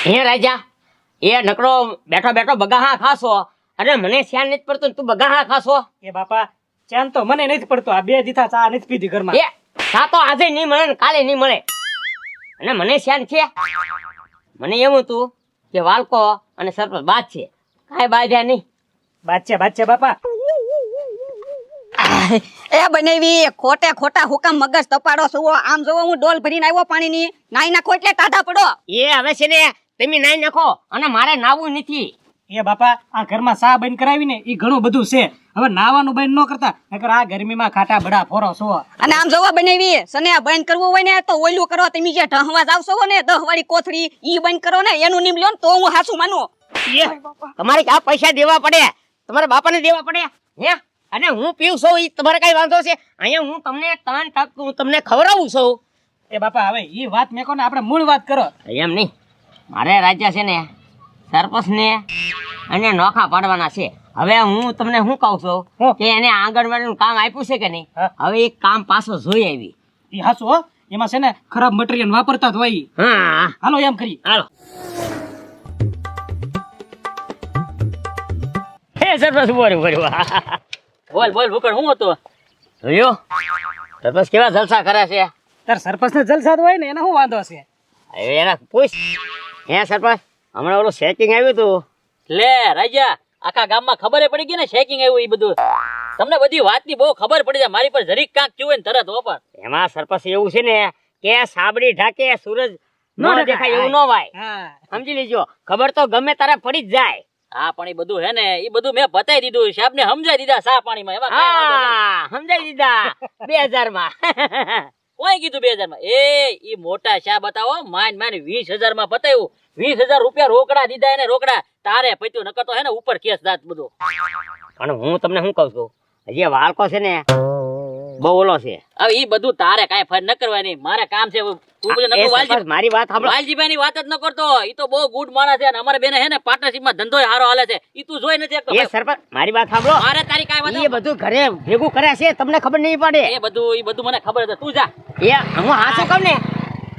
હે રાજા એ નકરો બેઠો બેઠો બગાહા ખાસો અને મને શ્યાન નથી પડતું તું બગાહા ખાસો. એ બાપા ચાન તો મને નથી પડતો. આ 2 દીથા ચા નથી પીધી ઘરમાં. એ ચા તો આજે નહીં મળે ને કાલે નહીં મળે અને મને શ્યાન છે. મને એવું હતું કે વાલકો અને સરપંચ બાદ છે કાંઈ બાધ્યા નહીં. બાદ છે બાપા. એ બનેવી ખોટે ખોટા હુકમ મગજ તપાડો સુવો. આમ જોવો હું ડોલ ભરીને આવ્યો પાણીની. નાઈ નાખો એટલે ટાઢા પડો. એ હવે છે ને તમે નાઈ નાખો અને મારે નાવું નથી. એ બાપા આ ઘરમાં સા બંધ કરાવીને ઈ ઘણું બધું છે. હવે નાવાનું બંધ ન કરતા નકર આ ગરમીમાં ખાટા બડા ફોરો છો. અને આમ જોવો બનેવી સને બંધ કરવું હોય ને તો ઓયલું કરો. તમે જે ઢહવા જાવશો ને 10 વાળી કોથળી ઈ બંધ કરો ને એનું નિમ લ્યો ને તો હું હાસું માનું. તમારે ક્યાં પૈસા દેવા પડે? તમારા બાપાને દેવા પડે હે? અને હું પીવું છું ઈ તમારે કઈ વાંધો છે? અહીંયા હું તમને 3 ટક હું તમને ખવડાવું છું. એ બાપા હવે ઈ વાત મેકો ને આપણે મૂળ વાત કરો. એમ નહીં મારે રાજ્ય છે ને સરપંચ ને અને નોખા પાડવાના છે. હવે હું તમને શું કહું છું કે એને આંગણવાડીનું કામ આપ્યું છે કે નહીં? હવે એ કામ પાછો જોઈ આવી. ઈ હાસુ હો. એમાં છે ને ખરાબ મટીરીયલ વાપરતા જ હોય. હા હાલો એમ કરી. હાલો. હે સરપંચ બોલ બોલ ભૂકડ શું હતું જોયો? સરપંચ કેવા જલસા કરે છે. તાર સરપંચ ને જલસા હોય ને એનો શું વાંધો છે? હવે એના પૂછ. હે સરપંચ હમણાં ઓલું શેકિંગ આવ્યું હતું. લે રાજા આખા ગામમાં ખબર પડી ગઈ ને શેકિંગ આવ્યું એ બધું. તમને બધી વાતની બહુ ખબર પડી જાય. મારી પર જરીક કાંક થયું હોય ને તરત ઓપર. એમાં સરપંચ એવું છે ને કે સાબડી ઢાકે સૂરજ ન દેખાય એવું ન વાય. હા સમજી લેજો. ખબર તો ગમે તારે પડી જ જાય. હા પણ એ બધું હે ને એ બધું મેં બતાવી દીધું. સાહેબ ને સમજાઈ દીધા સા પાણીમાં. એમાં કાંઈ વાંધો નહીં. હા સમજાઈ દીધા 2000 માં. કોઈ કીધું 2000 માં? એ મોટા શા બતાવો. માન 20,000 માં બતાવ્યું. 20,000 રૂપિયા રોકડા દીધા એને રોકડા. તારે પત્યું નકર તો હે ને ઉપર કેસ દાત બધું. પણ હું તમને શું કહું છું હજી વાળકો છે ને બહુ ઓલો છે. હવે એ બધું તારે કાંઈ ફર ન કરવાની. મારે કામ છે. મારી વાત સાંભળો. વાલજીભાઈ ની વાત જ ન કરતો. ઈ તો બહુ ગુડ માણસ છે અને અમારે બેને હે ને પાર્ટનરશિપ માં ધંધો હારો હાલે છે. ઈ તું જોઈ નથી શકતો. એ સરપંચ મારી વાત સાંભળો. મારે તારી કાંઈ વાત એ બધું ઘરે ભેગું કર્યા છે તમને ખબર નહીં પડે. એ બધું મને ખબર છે. તું જા. એ હું હાસું કહું ને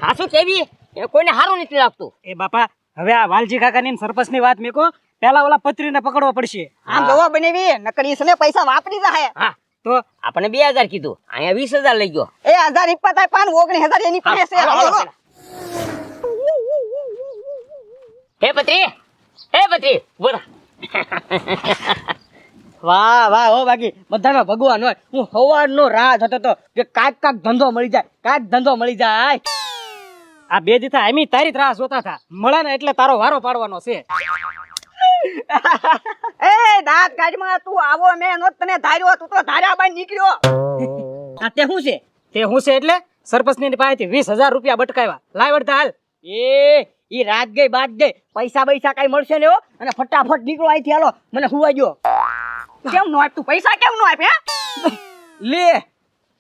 હાસું કેવી એ કોઈને સારું નથી લાગતું. એ બાપા હવે આ વાલજી કાકાની સરપંચ ની વાત મેકો. પેલા ઓલા પત્રીને પકડવા પડશે. આમ જોવો બનેવી નકરી સને પૈસા વાપરી જાય. હા તો આપણે 2000 કીધું અહીંયા 20,000 લઈ ગયો. એ 1000 ઇપ્પા 19,000 એની પાસે છે. હાલો હાલો. હે પત્રી બોલો. વાહ વાહ હો બાકી બધાનો ભગવાન હોય. હું સવારનો રાહ જોતો તો કે કાંઈક ધંધો મળી જાય. આ 2 દીથા આમી તારી જ રાહ જોતા હતા. મળે ને એટલે તારો વારો પાડવાનો છે. એ દાંત કાઢમાં તું આવો મે નો તને ધાર્યો. તું તો ધાર્યા બાઈ નીકળ્યો. આ તે શું છે એટલે સરપંચ ની પાસેથી 20,000 રૂપિયા બટકાવ્યા. લાવ અડધા હાલ. ઈ રાત ગઈ બાદ ગઈ. પૈસા કઈ મળશે ને હો. અને ફટાફટ નીકળો અહીંથી. હાલો મને હુવા ગયો. કેમ નો આપ તું પૈસા કેમ નો આપ? લે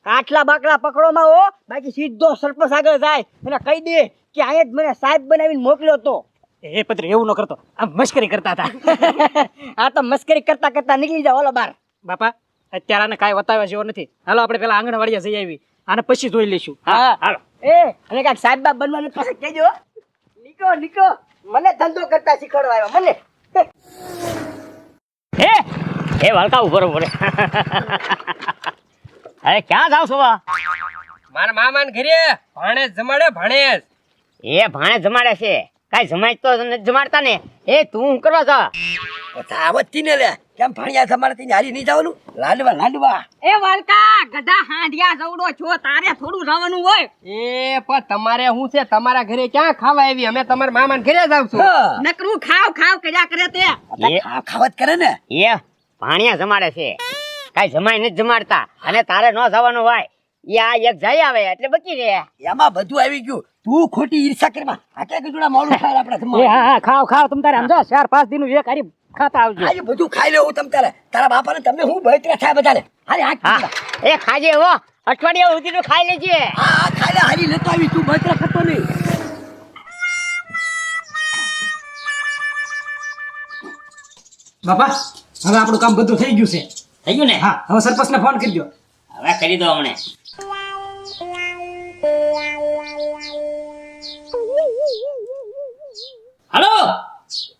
આટલા બાકડા પકડોમાં હો. બાકી સીધો સરપંચ આગળ જાય અને કહી દે કે આયે જ મને સાહેબ બનાવીને મોકલ્યો તો. એ પત્રી એવું ન કરતો. આમ મસ્કરી કરતા હતા. આ તો મસ્કરી કરતા નીકળી જાવ. હાલો બાર. બાપા અત્યારે આને કાંઈ વતાવ્યા જેવો નથી. હાલો આપણે પેલા આંગણવાડીએ જઈ આવી આને પછી જોઈ લઈશું. હા હાલો. એ અને કાંઈક સાહેબ બાપ બનવાનું પાસે કહેજો. નીકો મને ધંધો કરતા શીખવાડવા આવ્યા મને. એ વાલકા ઉપર અરે ક્યાં જાવ છો? મારા મામાને ઘરે ભાણેજ જમાડે. ભાણેજ એ ભાણે જમાડે છે. કાઈ જમાય તો નથી જમાડતા ને. એ તું શું કરવા જા? આવતી ને લે કેમ ભાણિયા જમાડતી હારી નહીં જવાનું? લાડવા એ વાલકા ગધા હાંડિયા જવડો છો. તારે થોડું જવાનું હોય. એ પણ તમારે શું છે? તમારા ઘરે ક્યાં ખાવા આવી? અમે તમારા મામાને ઘરે જ આવશું. નકરું ખાવ કર્યા કરે તે. ખાવત કરે ને. એ ભાણિયા જમાડે છે. કાઈ જમાય નથી જમાડતા અને તારે ન જવાનું હોય. એ આ એક જાય આવે એટલે બચી રહે. એમાં બધું આવી ગયું. તું ખોટી ઈર્ષા કરવા. આ કે કીધું મોડું ખાય આપણે એ જમવાનું. હા ખાવ તમ તારે સમજો 4-5 દિનનું એક હારી ખાતા આવજો. આ બધું ખાઈ લેવું તમ તારે. તારા બાપાને તમે હું બળતરા થાય બધાને. હારે હા એ ખાજે હો. અઠવાડિયા સુધીનું ખાઈ લેજે. હા ખાઈ લે. હારી લેતો આવી. તું બળતરા કરતો નહીં. બાપા હવે આપણું કામ બધું થઈ ગયું છે. થઈ ગયું ને? હા હવે સરપંચને ફોન કરી દો. હવે કરી દો હમણે. હાલો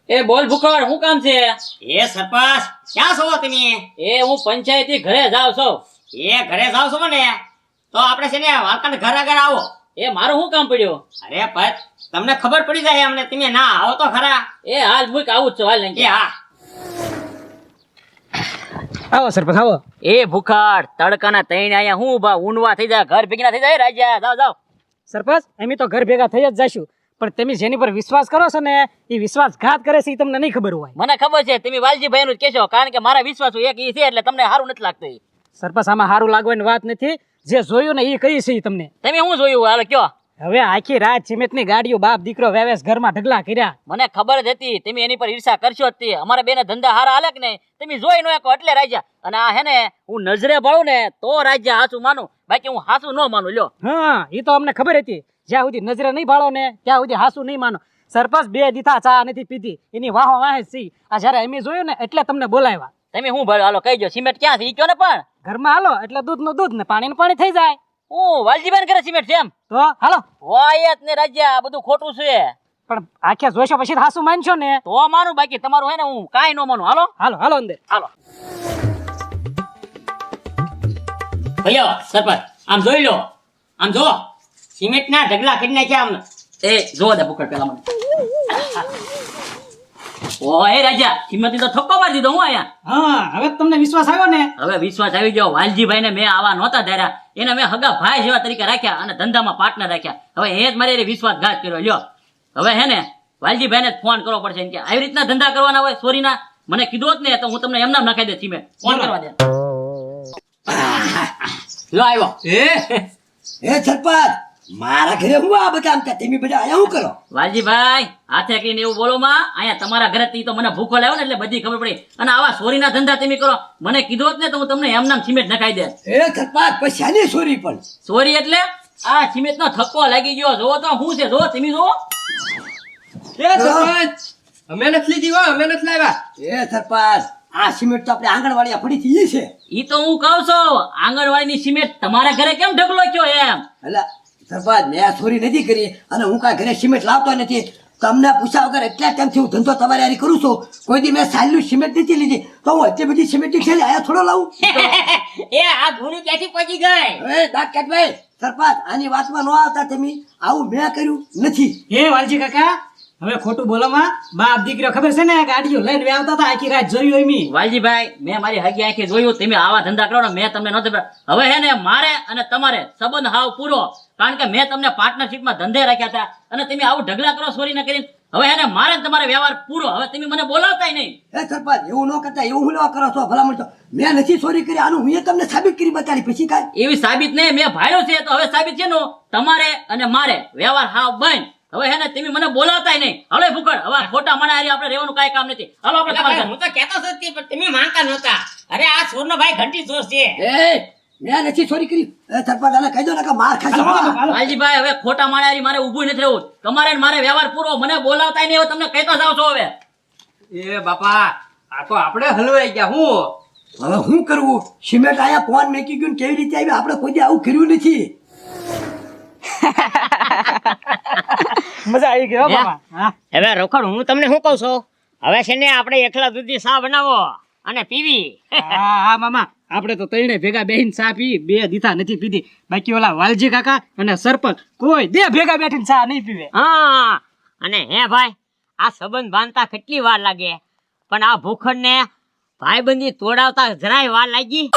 એ બોલ ભૂખડ શું કામ છે? એ સરપંચ ક્યાં છો તમે? એ હું પંચાયતી ઘરે જાવ છું. એ ઘરે જાવ છો ને તો આપણે છે ને વાલકાને ઘર આગળ આવો. એ મારું શું કામ પડ્યું? અરે ભાઈ તમને ખબર પડી જાય અમને, તમે ના આવો તો ખરા. એ હાલ મૂક આવું જ છું હાલ એ હા આવો સરપંચ આવો. એ ભૂખડ તડકાના તઈને અહીંયા હું ઊભા ઊંડવા થઈ જાય ઘર ભેગી ના થઈ જાય રાજા જાવ જાવ. સરપંચ અમે તો ઘર ભેગા થઈ જ જઈશું, પણ તમે જેની પર વિશ્વાસ કરો છો ને એ વિશ્વાસઘાત કરે છે એ તમને નહીં ખબર હોય. મને ખબર છે તમે વાલજીભાઈ નું જ કહેશો, કારણ કે મારા વિશ્વાસ એક ઈ છે એટલે તમને સારું નથી લાગતું. ઈ સરપંચ આમાં સારું લાગવાની વાત નથી, જે જોયું ને એ કહી છે ઈ તમને. તમે શું જોયું હાલો કયો? હવે આખી રાત સિમેન્ટની ગાડીઓ બાપ દીકરો વેવેસ ઘરમાં ઢગલા કર્યા. મને ખબર જ હતી તમે એની પર ઈર્ષા કરશો જ તે. અમારા બેને ધંધા હારા હાલે કે નહીં તમે જોઈ નો શકો એટલે રાજા. અને આ હે ને હું નજરે ભળું ને તો રાજા હાસું માનું, બાકી હું હાસું ન માનું. લ્યો હા એ તો અમને ખબર હતી, જ્યાં સુધી નજરે નહીં ભાળો ને ત્યાં સુધી હાસું નહીં માનો. સરપંચ 2 દીથા ચા નથી પીધી, એની વાહો વાહે સી. આ જયારે અમે જોયું ને એટલે તમને બોલાવ્યા. તમે શું ભળ્યો હાલો કહીજો સિમેન્ટ ક્યાં છે ઈ કયો ને. પણ ઘરમાં હાલો એટલે દૂધનું દૂધ ને પાણીનું પાણી થઈ જાય. હું વાલજીભાઈ કરે સિમેન્ટ છે એમ? તો હાલો. હોય જ ને રાજા, આ બધું ખોટું છે. પણ આખે જોશો પછી હાસું માનશો ને. તો માનું, બાકી તમારું હે ને હું કાંઈ ન માનું. હાલો હાલો હાલો અંદર હાલો. ભઈઓ સરપંચ આમ જોઈ લો, આમ જો સિમેન્ટ ના ઢગલા કરી નાખ્યા આમ. એ જો દે ભૂખડ પેલા મને. ઓય રાજા સિમેન્ટ તો થપ્પો મારી દીધો હું આયા. હા હવે તમને વિશ્વાસ આવ્યો ને. હવે વિશ્વાસ આવી ગયો. વાલજીભાઈ ને મેં આવા નહોતા ધાર્યા, એને મેં હગા ભાઈ જેવા તરીકે રાખ્યા અને ધંધામાં પાર્ટનર રાખ્યા. હવે એ જ મારી વિશ્વાસઘાત કર્યો. લ્યો હવે હે ને વાલજીભાઈ ને ફોન કરવો પડશે કે આવી રીતના ધંધા કરવાના હોય સોરીના. મને કીધું હોત ને તો હું તમને એમનામ નખાઈ દે સિમેન્ટ. ફોન કરવા દે. લો આવ્યો. એ સરપંચ મારા ઘરે હું આ બધા આમ તમે બધા આયા હું કરો? વાલજીભાઈ હાથે કરીને એવું બોલો માં, અહીંયા તમારા ઘરે તો મને ભૂખો લાવ્યો ને એટલે બધી ખબર પડી. અને આવા સોરીના ધંધા તમે કરો, મને કીધું હોત ને તો હું તમને એમનામ સિમેન્ટ નખાઈ દે. એ સરપંચ પછી આની ચોરી પણ સોરી એટલે આ સિમેન્ટ નો થપ્પો લાગી ગયો. જોવો તો શું છે, જો તમે જોવો. એ સરપંચ અમે નથી લીધી હો, અમે નથી લાવ્યા. એ સરપંચ આ સિમેન્ટ તો આપણે આંગણવાડી પડી ઈ છે. ઈ તો હું કહું છું, આંગણવાડીની સિમેન્ટ તમારા ઘરે કેમ ઢગલો થયો એમ? એટલે સરપંચ મેં આ ચોરી નથી કરી અને હું કાંઈ ઘરે સિમેન્ટ લાવતો નથી. તમને પૂછ્યા વગર એટલા ટાઈમથી હું ધંધો તમારી હારી કરું છું, કોઈ દી મેં સાલું સિમેન્ટ નથી લીધી તો હું એટલી બધી સિમેન્ટની થેલી આયા થોડો લાવું? એ આ ગુણી ક્યાંથી પહોંચી ગઈ? એ દાંત કાઢભાઈ સરપંચ આની વાતમાં ન આવતા તમે. આવું મેં કર્યું નથી. હે વાલજી કાકા હવે ખોટું બોલોમાં. બાપ દીકરો ખબર છે ને ગાડીઓ લઈને આવતા હતા, આખી રાત જોયું એમ. વાલજીભાઈ મેં મારી હગી આંખે જોયું તમે આવા ધંધા કરો ને, મેં તમને નહોતું. હવે હે ને મારે અને તમારે સંબંધ હાવ પૂરો, કારણ કે મેં તમને પાર્ટનરશિપમાં ધંધે રાખ્યા હતા અને તમે આવું ઢગલા કરો ચોરી ન કરીને. હવે હે ને મારે ને તમારે વ્યવહાર પૂરો. હવે તમે મને બોલાવતાય નહીં. એ સરપંચ એવું ન કરતા, એવું હું લેવા કરો છો ભલામણ? તો મેં નથી ચોરી કરી, આનું હું તમને સાબિત કરી બતાડી પછી કાંઈ. એવી સાબિત નહીં, મેં ભાડ્યો છે તો હવે સાબિત છે નો તમારે અને મારે વ્યવહાર હાવ બંધ. હવે હે ને તમે મને બોલાવતાય નહીં. હાલો ભૂખડ હવે ખોટા મણા હારી આપણે રહેવાનું કાંઈ કામ નથી. હાલો આપણે તમારે હું તો કહેતો જ હતી, પણ તમે માનતા નહોતા. અરે આ ચોરનો ભાઈ ઘંટી ચોર છે. એ મેં નથી ચોરી કરી. એ સરપંચ આને કહી દો ને કે માર ખાશે. વાલજીભાઈ હવે ખોટા મણા હારી મારે ઊભું નથી રહેવું. તમારે ને મારે વ્યવહાર પૂરો. મને બોલાવતાય નહીં. હવે તમને કહેતો જાવ છો. હવે એ બાપા આ તો આપણે હલવાઈ ગયા. હું હવે શું કરવું? સિમેન્ટ આયા કોણ મેકી ગયું ને કેવી રીતે આવી? આપણે કોઈ દી આવું કર્યું નથી. મજા આવી ગઈ હો મામા. હા હવે રોકડ હું તમને શું કહું છું, હવે છે ને આપણે એકલા દૂધની ચા બનાવો અને પીવી. હા મામા આપણે તો તઈને ભેગા બેહીને ચા પી, 2 દીથા નથી પીધી. બાકી ઓલા વાલજી કાકા અને સરપંચ કોઈ દે ભેગા બેઠીને ચા નહીં પીવે. હા અને હે ભાઈ આ સંબંધ બાંધતા કેટલી વાર લાગે, પણ આ ભૂખડ ને ભાઈબંધી તોડાવતા જરાય વાર લાગી.